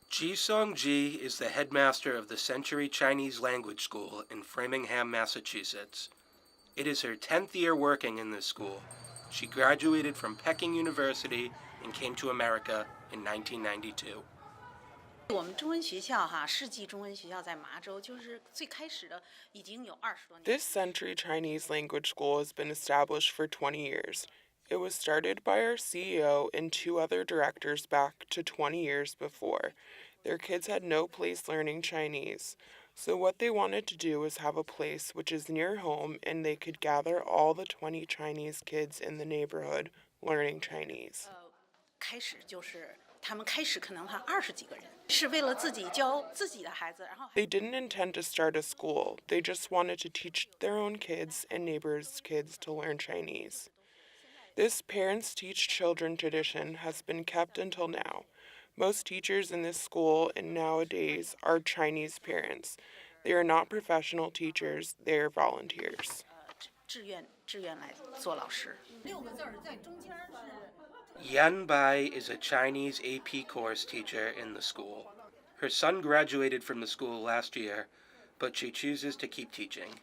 Ji Song Ji is the headmaster of the Century Chinese Language School in Framingham, Massachusetts. It is her 10th year working in this school. She graduated from Peking University and came to America in 1992. 我们中文学校世纪中文学校在麻州，就是最开始的已经有20多年。 This Century Chinese Language School has been established for 20 years. It was started by our CEO and 2 other directors back to 20 years before. Their kids had no place learning Chinese. So what they wanted to do was have a place which is near home and they could gather all the 20 Chinese kids in the neighborhood learning Chinese. 开始就是他们开始可能20几个人，是为了自己教自己的孩子，然后 They didn't intend to start a school. They just wanted to teach their own kids and neighbors' kids to learn Chinese. This parents teach children tradition has been kept until now. Most teachers in this school and nowadays are Chinese parents. They are not professional teachers, they are volunteers. 志愿来做老师。6个字在中间是。 Yan Bai is a Chinese AP course teacher in the school. Her son graduated from the school last year, but she chooses to keep teaching.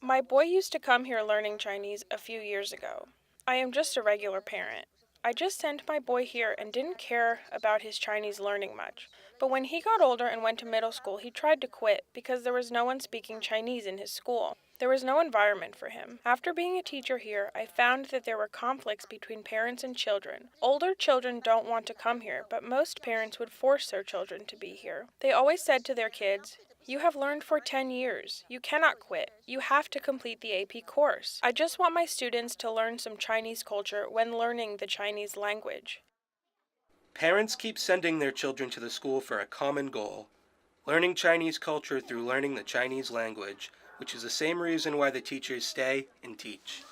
My boy used to come here learning Chinese a few years ago. I am just a regular parent. I just sent my boy here and didn't care about his Chinese learning much. But when he got older and went to middle school, he tried to quit because there was no one speaking Chinese in his school. There was no environment for him. After being a teacher here, I found that there were conflicts between parents and children. Older children don't want to come here, but most parents would force their children to be here. They always said to their kids, "You have learned for 10 years. You cannot quit. You have to complete the AP course. I just want my students to learn some Chinese culture when learning the Chinese language." Parents keep sending their children to the school for a common goal: learning Chinese culture through learning the Chinese language, which is the same reason why the teachers stay and teach.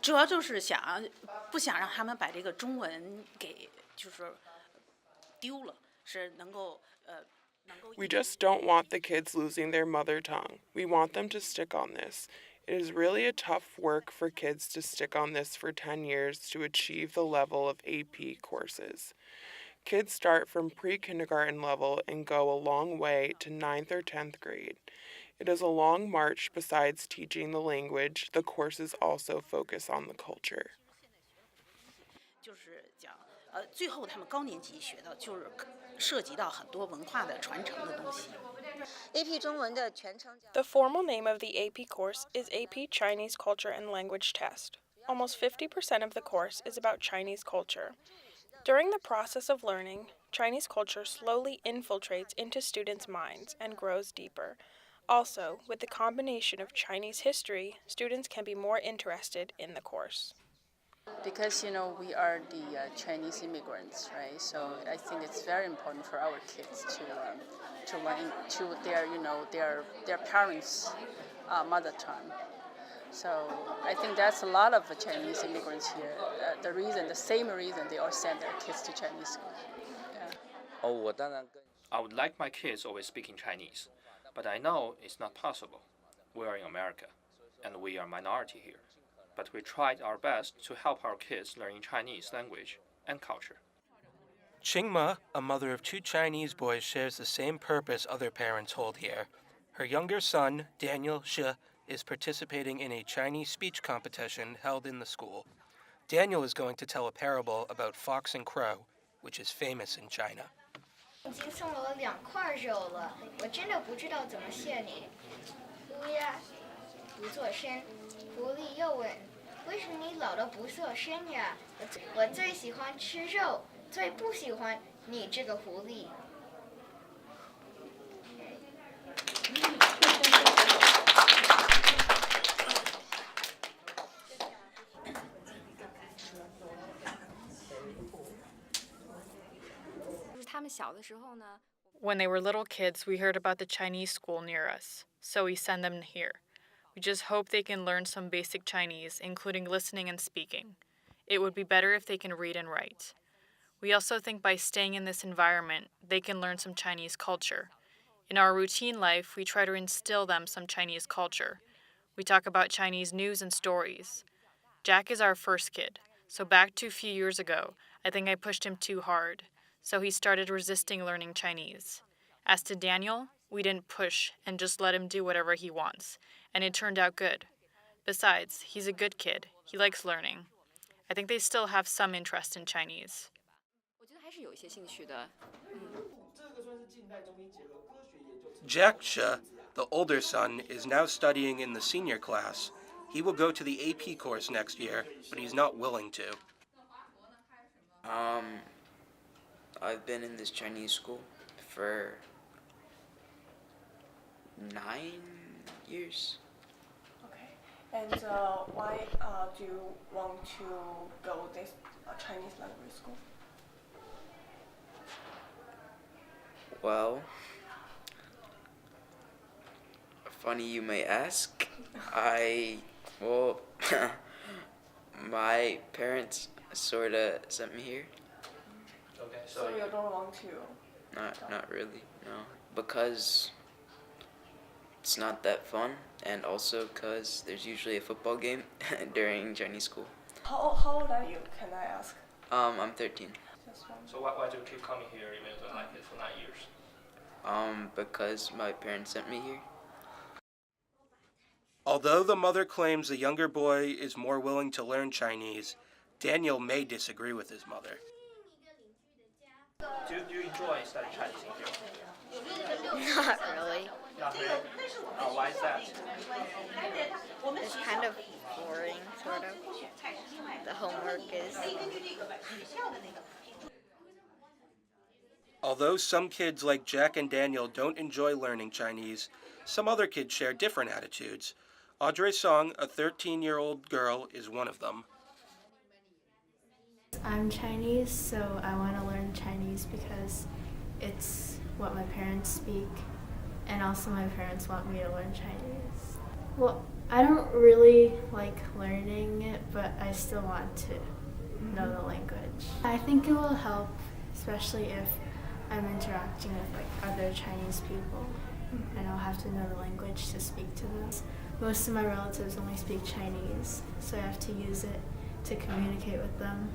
主要就是不想让他们把这个中文给就是丢了，是能够 We just don't want the kids losing their mother tongue. We want them to stick on this. It is really a tough work for kids to stick on this for 10 years to achieve the level of AP courses. Kids start from pre-kindergarten level and go a long way to 9th or 10th grade. It is a long march. Besides teaching the language, the courses also focus on the culture. 就是讲最后他们高年级学的就是涉及到很多文化的传承的东西。 The formal name of the AP course is AP Chinese Culture and Language Test. Almost 50% of the course is about Chinese culture. During the process of learning, Chinese culture slowly infiltrates into students' minds and grows deeper. Also, with the combination of Chinese history, students can be more interested in the course. Because we are the Chinese immigrants, right? So I think it's very important for our kids to learn to their parents' mother tongue. So I think that's a lot of Chinese immigrants here. The same reason they all send their kids to Chinese school. Yeah. I would like my kids always speaking Chinese, but I know it's not possible. We are in America, and we are minority here. But we tried our best to help our kids learning Chinese language and culture. Qingma, a mother of 2 Chinese boys, shares the same purpose other parents hold here. Her younger son, Daniel Shi, is participating in a Chinese speech competition held in the school. Daniel is going to tell a parable about Fox and Crow, which is famous in China. 已经送了我2块肉了，我真的不知道怎么谢你。乌鸦不做声，狐狸又问：“为什么你老了不做声呀？”我最喜欢吃肉，最不喜欢你这个狐狸。When they were little kids, we heard about the Chinese school near us, so we send them here. We just hope they can learn some basic Chinese, including listening and speaking. It would be better if they can read and write. We also think by staying in this environment, they can learn some Chinese culture. In our routine life, we try to instill them some Chinese culture. We talk about Chinese news and stories. Jack is our first kid, so back to a few years ago, I think I pushed him too hard, so he started resisting learning Chinese. As to Daniel, we didn't push and just let him do whatever he wants, and it turned out good. Besides, he's a good kid. He likes learning. I think they still have some interest in Chinese. 我觉得还是有一些兴趣的。 Jack Shi, the older son, is now studying in the senior class. He will go to the AP course next year, but he's not willing to. I've been in this Chinese school for 9 years. Okay. And why do you want to go this Chinese language school? Well, funny you may ask. My parents sorta sent me here. Okay, So you don't want to? Not really, no. Because it's not that fun, and also because there's usually a football game during Chinese school. How old are you? Can I ask? I'm 13. Just one. So why do you keep coming here even though you don't like it for 9 years? Because my parents sent me here. Although the mother claims the younger boy is more willing to learn Chinese, Daniel may disagree with his mother. Do you enjoy studying Chinese in here? Not really. Not really. Why is that? It's kind of boring, sort of. The homework is. Although some kids like Jack and Daniel don't enjoy learning Chinese, some other kids share different attitudes. Audrey Song, a 13-year-old girl, is one of them. I'm Chinese, so I want to learn Chinese because it's what my parents speak, and also my parents want me to learn Chinese. Well, I don't really like learning it, but I still want to know the language. I think it will help, especially if I'm interacting with other Chinese people, and I'll have to know the language to speak to them. Most of my relatives only speak Chinese, so I have to use it to communicate with them.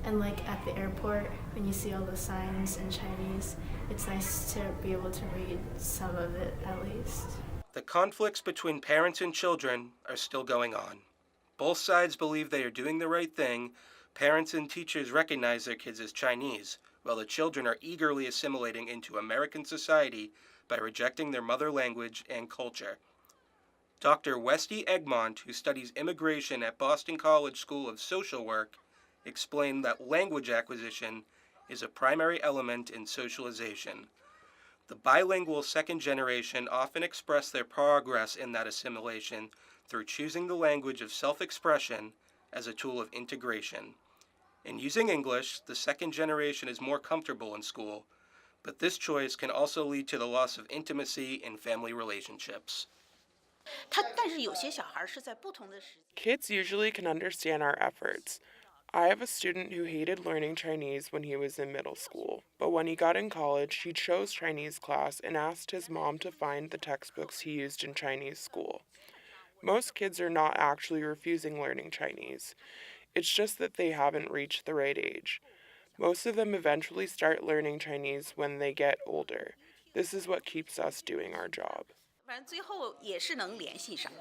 And at the airport, when you see all the signs in Chinese, it's nice to be able to read some of it at least. The conflicts between parents and children are still going on. Both sides believe they are doing the right thing. Parents and teachers recognize their kids as Chinese, while the children are eagerly assimilating into American society by rejecting their mother language and culture. Dr. Westy Egmont, who studies immigration at Boston College School of Social Work, explained that language acquisition is a primary element in socialization. The bilingual second generation often express their progress in that assimilation through choosing the language of self-expression as a tool of integration. In using English, the second generation is more comfortable in school, but this choice can also lead to the loss of intimacy in family relationships. Kids usually can understand our efforts. I have a student who hated learning Chinese when he was in middle school, but when he got in college, he chose Chinese class and asked his mom to find the textbooks he used in Chinese school. Most kids are not actually refusing learning Chinese. It's just that they haven't reached the right age. Most of them eventually start learning Chinese when they get older. This is what keeps us doing our job. 反正最后也是能联系上。